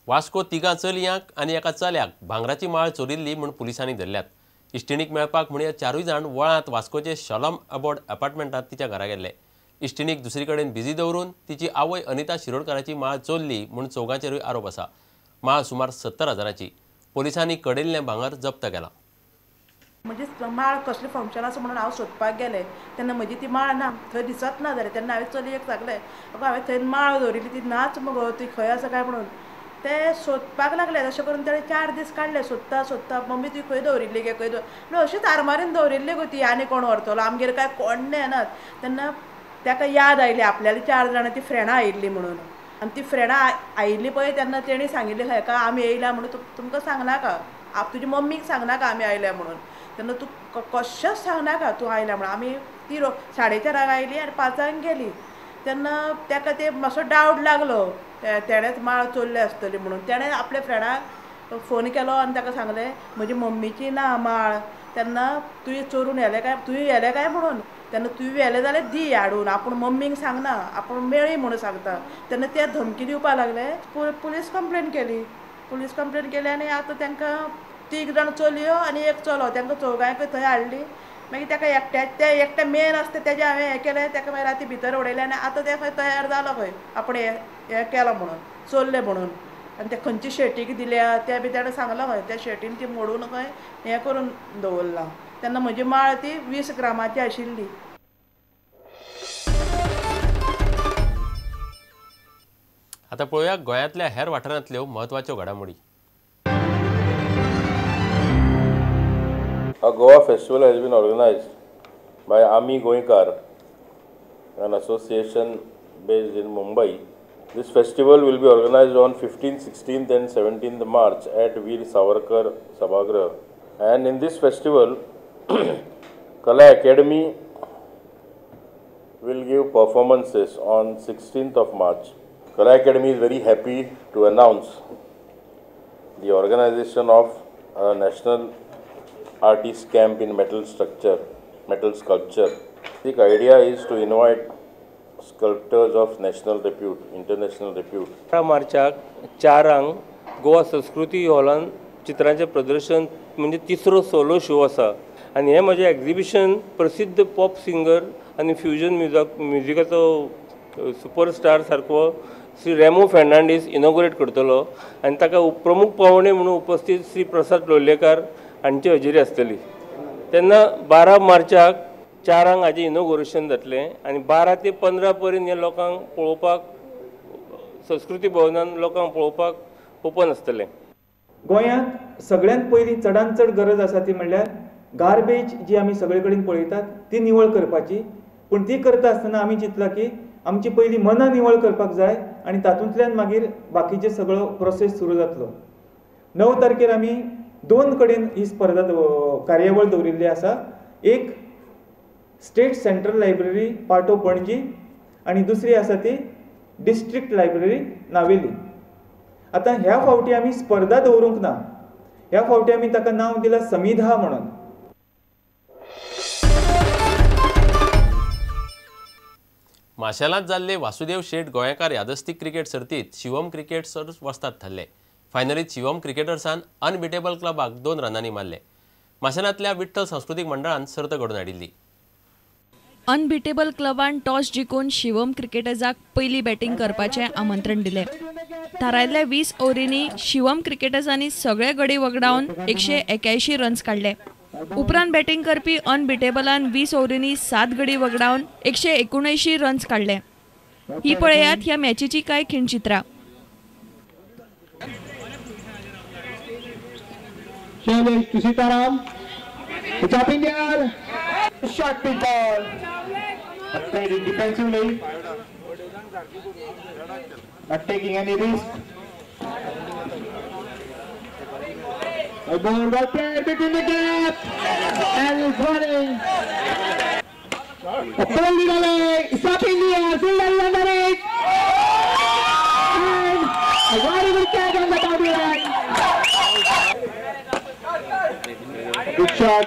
वास्को तिगां चलयांक आनी एका चल्याक भांगराची माळ चोरिल्ली म्हूण पुलिसांनी धरल्यात. इश्टिणीक मेळपाक म्हूण हे चारूय जाण वळांत वास्कोचे शॉलम अबोर्ड अपार्टमेंटांत तिच्या घरा गेल्ले. इश्टिणीक दुसरे कडेन बिजी दवरून तिची आवय अनिता शिरोडकाराची माळ चोरली म्हूण चौगांचेरूय आरोप आसा. माळ सुमार 70,000ची. पोलिसांनी कडेल्लें भांगर जप्त केलां. म्हणजे माळ कसले फंक्शन आसा म्हणून हांव सोदपाक गेलें तेन्ना म्हजी ती माळ ना, थंय दिसत ना जालें. तेन्ना हांवें चलयेक सांगलें, हांवें थंय माळ दवरिल्ली ती नाच मगो, ती खंय आसा काय म्हणून. ते सोदपाक लागले. अशें करून तेणें 4 दीस काडले सोदता सोदता. मम्मी ती खंय दवरिल्ली गे खंय दवर अशीच आरमारीन दवरिल्ली गो ती. आनी कोण व्हरतलो, आमगेर काय कोण येनात. तेन्ना ताका याद आयली आपल्याली 4 जाणां ती फ्रेंडां आयिल्ली म्हणून. आनी ती फ्रेंडां आयिल्ली पळय तेन्ना तेणी सांगिल्ली हेका आमी येयल्या म्हणून तुमकां सांगनाका, तुजी मम्मीक सांगनाका आमी आयल्या म्हणून. तेन्ना तूं कशेंच सांगनाका तूं आयल्या म्हणून. आमी ती 4:30 आयली आनी 5 गेली. तेन्ना ताका ते मातसो डावट लागलो तेणेंच माळ चोरली आसतली म्हणून. तेणें आपल्या फ्रेंडाक फोन केलो आनी ताका सांगलें म्हजी मम्मीची ना माळ. तेन्ना तुवें चोरून व्हेलें काय, तुवें व्हेलें काय म्हणून. तेन्ना तुवें व्हेलें जाल्यार दी हाडून, आपूण मम्मीक सांगना, आपूण मेळ्ळी म्हणून सांगता. तेन्ना ते धमकी दिवपाक लागले. पुलीस कंप्लेन केली आनी आतां तांकां 3 जाण चलयो आनी 1 चलो तांकां चौगांयकय थंय हाडली. मागीर ताका ते एकटे मेन आसता तेजें हांवें हें केलें, ताका मागीर राती भितर उडयलें आनी आतां तें खंय तयार जालो खंय आपण हें केलां म्हणून, चोरलें म्हणून. आनी ते खंयची शेटीक दिल्या तें बी ताणें सांगलां खंय त्या शेटीन ती मोडून खंय हें करून दवरलां. तेन्ना म्हजी माळ ती 20 ग्रामाची आशिल्ली. आतां पळोवया गोंयांतल्या हेर वाठारांतल्यो म्हत्वाच्यो घडामोडी. A Goa festival has been organized by Ami Goinkar, an association based in Mumbai. This festival will be organized on 15th, 16th and 17th March at Veer Savarkar Sabhagrah. And in this festival, Kala Academy will give performances on 16th of March. Kala Academy is very happy to announce the organization of a national artist camp in metal sculpture. The idea is to invite sculptors of national repute, international repute. 18 मार्चाक 4 गोवा संस्कृती हॉलान चित्रांचें प्रदर्शन म्हणजे 3रो solo show आसा. आनी हें म्हजें exhibition प्रसिद्ध pop singer आनी फ्युजन म्युजिकाचो सुपरस्टार सारको श्री रेमो फेर्नांडीस इनॉग्रेट करतलो. आनी ताका प्रमुख पावणे म्हणून उपस्थित श्री प्रसाद लोलयेकार हांची हजेरी आसतली. तेन्ना 12 मार्चाक 4 हाजें इनॉग्रेशन जातलें आनी 12 ते 15 पर्यंत हे लोकांक पळोवपाक संस्कृती भवनान लोकांक पळोवपाक ओपन आसतलें. गोंयांत सगळ्यांत पयलीं चडांत चड गरज आसा ती म्हणल्यार गार्बेज जी आमी सगळे कडेन पळयतात ती निवळ करपाची. पूण ती करता आसतना आमी चिंतलां की आमची पयलीं मनां निवळ करपाक जाय आनी तातूंतल्यान मागीर बाकीचे सगळो प्रोसेस सुरू जातलो. 9 तारखेर आमी 2 कडेन ही स्पर्धा कार्यावळ दवरिल्ली आसा. एक स्टेट सेंट्रल लायब्ररी पाटो पणजी आनी दुसरी आसा ती डिस्ट्रिक्ट लायब्ररी नावेली. आतां ह्या फावटी आमी स्पर्धा दवरूंक ना, ह्या फावटी आमी ताका नांव दिलां समिधा म्हणून. माशेलांत जाल्ले वासुदेव शेट गोंयकार यादस्तीक क्रिकेट सर्तीत शिवम क्रिकेटर्स वस्ताद थारले. फायनलीत शिवम क्रिकेटर्सान अनबिटेबल क्लबाक 2 रनांनी मारले. माशेलांतल्या विठ्ठल सांस्कृतीक मंडळान सर्त घडोवन हाडिल्ली. अनबिटेबल क्लबान टॉस जिखून शिवम क्रिकेटर्साक पयली बॅटिंग करपाचें आमंत्रण दिलें. थारायल्ल्या 20 ओव्हरींनी शिवम क्रिकेटर्सांनी सगळे गडी वगडावन 181 रन्स काडले. उपरांत बॅटिंग करपी अनबिटेबलान 20 ओव्हरींनी 7 गडी वगडावन 179 रन्स काडले. ही पळयात ह्या मॅचीची कांय खीण चित्रां. Challenge to Sitaram. It's up in the air. Shot big ball. Played it defensively. Not taking any risk. A ball well played between the gap. And it's running. A ball in the leg. It's up in the air. Fielder is under it. And a very good catch on the boundary line. Good shot,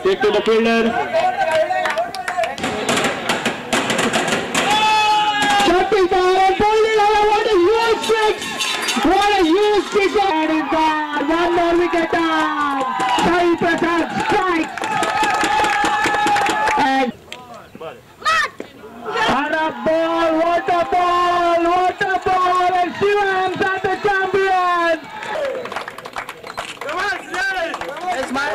take to the fielder. Shot is down and bowling. What a huge six! What a huge kick and is gone. One more wicket down. Sai Prasad strikes. And a ball, what a ball, what a ball, and Shivam's are the champions. It's my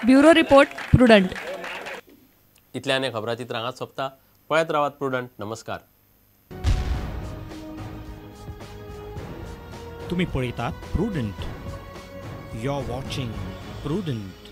bureau report prudent. इतल्यान खबराचित्र हांगाच सोंपता. पळयत रावात prudent. नमस्कार. तुम्ही पळयतात Prudent. You are watching prudent.